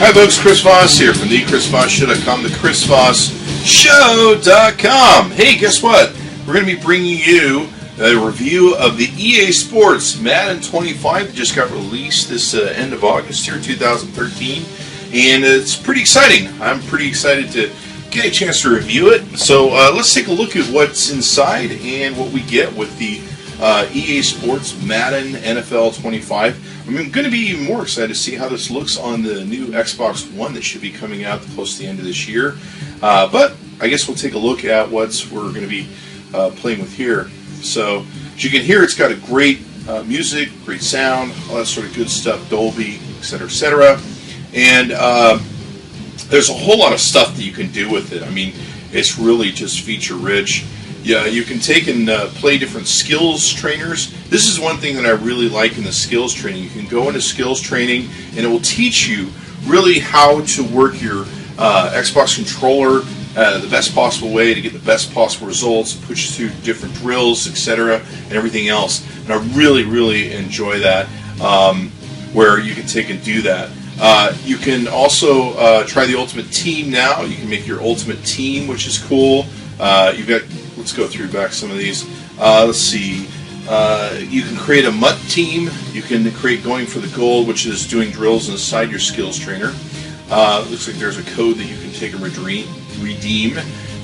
Hi folks, Chris Voss here from thechrisvossshow.com, thechrisvossshow.com. Hey, guess what? We're going to be bringing you a review of the EA Sports Madden 25 that just got released this end of August here, 2013. And it's pretty exciting. I'm pretty excited to get a chance to review it. So let's take a look at what's inside and what we get with the EA Sports Madden NFL 25. I'm going to be more excited to see how this looks on the new Xbox One that should be coming out close to the end of this year. But I guess we'll take a look at what we're going to be playing with here. So as you can hear, it's got a great music, great sound, all that sort of good stuff, Dolby, etc., etc. And there's a whole lot of stuff that you can do with it. I mean, it's really just feature rich. Yeah, you can take and play different skills trainers. This is one thing that I really like in the skills training. You can go into skills training and it will teach you really how to work your Xbox controller the best possible way to get the best possible results, push you through different drills, etc., and everything else. And I really, really enjoy that, where you can take and do that. You can also try the Ultimate Team now. You can make your Ultimate Team, which is cool. You've got, let's go through back some of these. Let's see. You can create a MUT team. You can create going for the gold, which is doing drills inside your skills trainer. Looks like there's a code that you can take and redeem.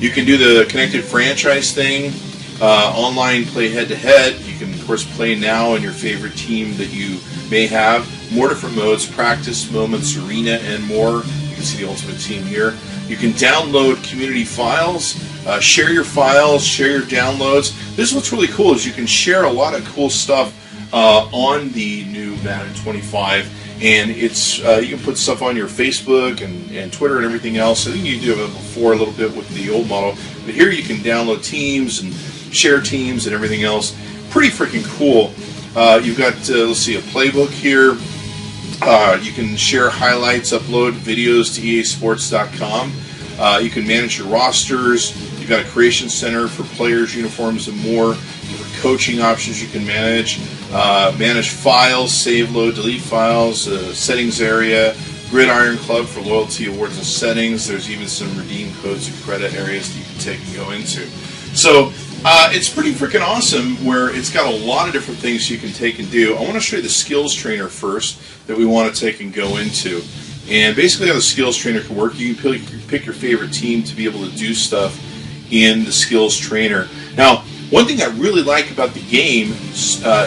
You can do the connected franchise thing. Online play head-to-head. You can, of course, play now in your favorite team that you may have. More different modes, practice, moments, arena, and more. You can see the Ultimate Team here. You can download community files, share your files, share your downloads. This is what's really cool is you can share a lot of cool stuff on the new Madden 25, and it's you can put stuff on your Facebook and Twitter and everything else. I think you do it before a little bit with the old model, but here you can download teams and share teams and everything else. Pretty freaking cool. You've got let's see, a playbook here. You can share highlights, upload videos to easports.com. You can manage your rosters. You've got a creation center for players, uniforms, and more. Different coaching options you can manage. Manage files, save, load, delete files, settings area, gridiron club for loyalty, awards, and settings. There's even some redeem codes and credit areas that you can take and go into. So it's pretty freaking awesome where it's got a lot of different things you can take and do. I want to show you the skills trainer first that we want to take and go into. And basically how the skills trainer can work, you can pick your favorite team to be able to do stuff in the skills trainer. Now, one thing I really like about the game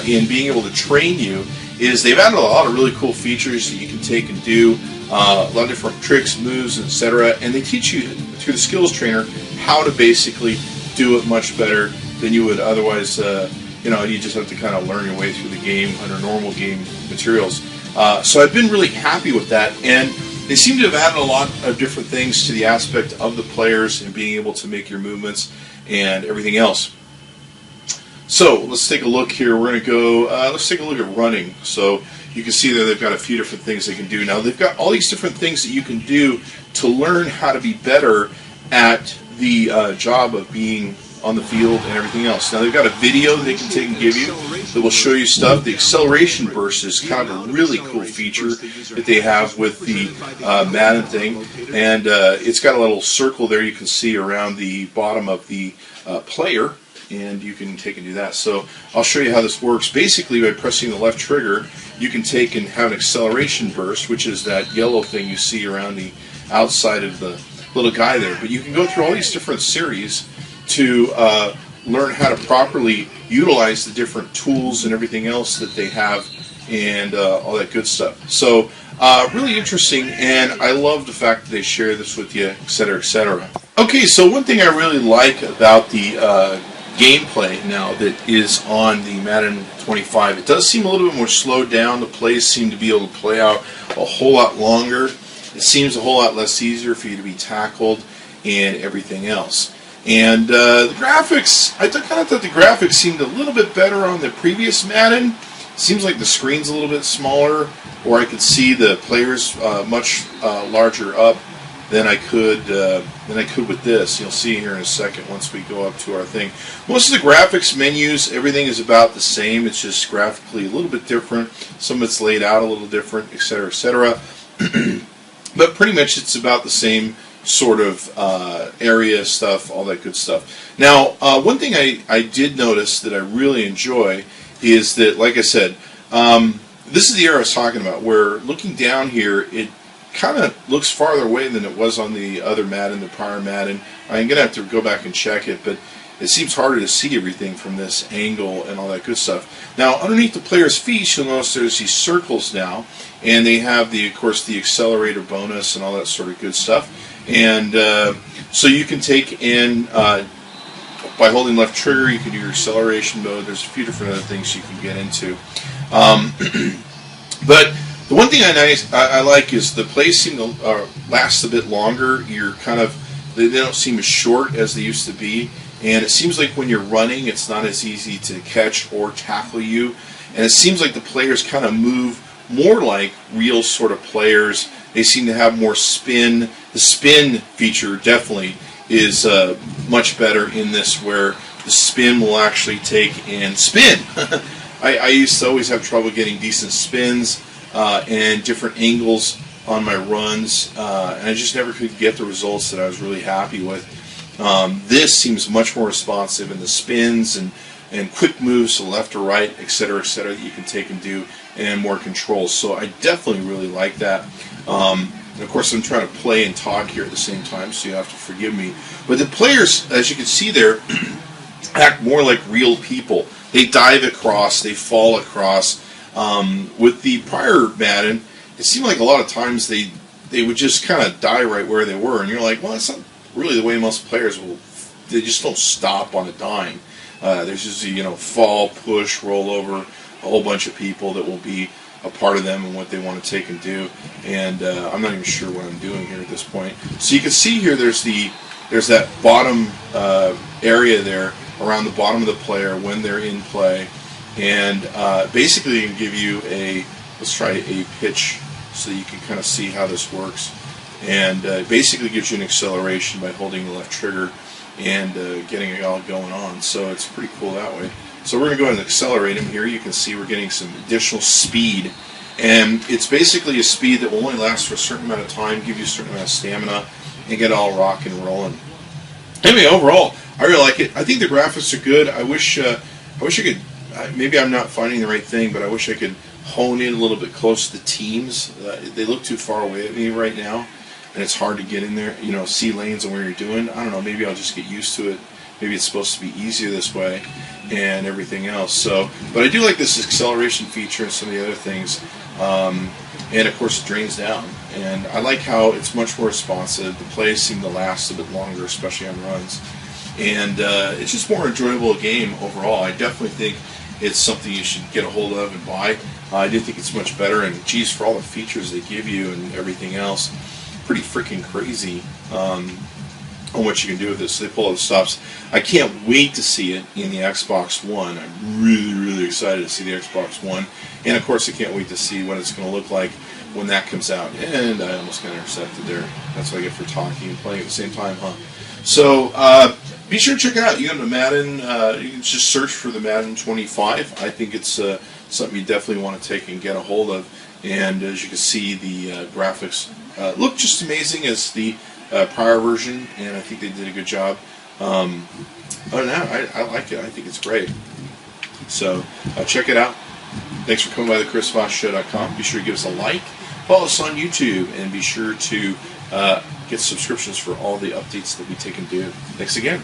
in being able to train you is they've added a lot of really cool features that you can take and do, a lot of different tricks, moves, etc. And they teach you through the skills trainer how to basically do it much better than you would otherwise. You just have to kind of learn your way through the game under normal game materials. So I've been really happy with that, and they seem to have added a lot of different things to the aspect of the players and being able to make your movements and everything else. So let's take a look here. We're going to go, let's take a look at running. So you can see that they've got a few different things they can do. Now they've got all these different things that you can do to learn how to be better at the job of being on the field and everything else. Now they've got a video they can take and give you that will show you stuff. The acceleration burst is kind of a really cool feature that they have with the Madden thing, and it's got a little circle there you can see around the bottom of the player, and you can take and do that. So I'll show you how this works. Basically, by pressing the left trigger, you can take and have an acceleration burst, which is that yellow thing you see around the outside of the little guy there. But you can go through all these different series to learn how to properly utilize the different tools and everything else that they have and all that good stuff. So really interesting, and I love the fact that they share this with you, etc., etc. Okay, so one thing I really like about the gameplay now that is on the Madden 25, it does seem a little bit more slowed down. The plays seem to be able to play out a whole lot longer. It seems a whole lot less easier for you to be tackled and everything else. And the graphics, I kind of thought the graphics seemed a little bit better on the previous Madden. Seems like the screen's a little bit smaller, or I could see the players much larger up than I could with this. You'll see here in a second once we go up to our thing. Most of the graphics menus, everything is about the same. It's just graphically a little bit different. Some of it's laid out a little different, etc., etc. But pretty much it's about the same sort of area stuff, all that good stuff. Now, one thing I did notice that I really enjoy is that, like I said, this is the era I was talking about, where looking down here, it kind of looks farther away than it was on the other Madden, the prior Madden. I'm going to have to go back and check it, but it seems harder to see everything from this angle and all that good stuff. Now, underneath the player's feet, you'll notice there's these circles now, and they have, of course, the accelerator bonus and all that sort of good stuff. And so you can take in, by holding left trigger, you can do your acceleration mode. There's a few different other things you can get into. But the one thing I like is the plays seem to last a bit longer. You're kind of, they don't seem as short as they used to be. And it seems like when you're running, it's not as easy to catch or tackle you. And it seems like the players kind of move more like real sort of players. They seem to have more spin. The spin feature definitely is much better in this, where the spin will actually take and spin. I used to always have trouble getting decent spins and different angles on my runs, and I just never could get the results that I was really happy with. This seems much more responsive in the spins and quick moves to left or right, etc., that you can take and do, and more controls. So I definitely really like that. And of course, I'm trying to play and talk here at the same time, so you have to forgive me. But the players, as you can see there, act more like real people. They dive across, they fall across. With the prior Madden, it seemed like a lot of times they would just kind of die right where they were, and you're like, well, that's not really the way most players will. They just don't stop on a dime. There's usually, fall, push, roll over, a whole bunch of people that will be a part of them and what they want to take and do. And I'm not even sure what I'm doing here at this point. So you can see here there's that bottom area there around the bottom of the player when they're in play. And basically it can give you let's try a pitch so you can kind of see how this works. And basically gives you an acceleration by holding the left trigger and getting it all going on. So it's pretty cool that way. So we're going to go ahead and accelerate him here. You can see we're getting some additional speed. And it's basically a speed that will only last for a certain amount of time, give you a certain amount of stamina, and get all rock and rolling. Anyway, overall, I really like it. I think the graphics are good. I wish I could, maybe I'm not finding the right thing, but I wish I could hone in a little bit close to the teams. They look too far away at me right now, and it's hard to get in there, see lanes and where you're doing. I don't know, maybe I'll just get used to it. Maybe it's supposed to be easier this way and everything else. So, but I do like this acceleration feature and some of the other things. And of course it drains down. And I like how it's much more responsive. The plays seem to last a bit longer, especially on runs. And it's just more enjoyable game overall. I definitely think it's something you should get a hold of and buy. I do think it's much better. And geez, for all the features they give you and everything else, pretty freaking crazy. On what you can do with this. So they pull out the stops. I can't wait to see it in the Xbox One. I'm really, really excited to see the Xbox One. And of course I can't wait to see what it's going to look like when that comes out. And I almost got intercepted there. That's what I get for talking and playing at the same time, huh? So be sure to check it out. You go to Madden, you can just search for the Madden 25. I think it's something you definitely want to take and get a hold of. And as you can see, the graphics look just amazing as the prior version, and I think they did a good job. Other than that, I like it. I think it's great. So check it out. Thanks for coming by the ChrisVossShow.com. Be sure to give us a like, follow us on YouTube, and be sure to get subscriptions for all the updates that we take and do. Thanks again.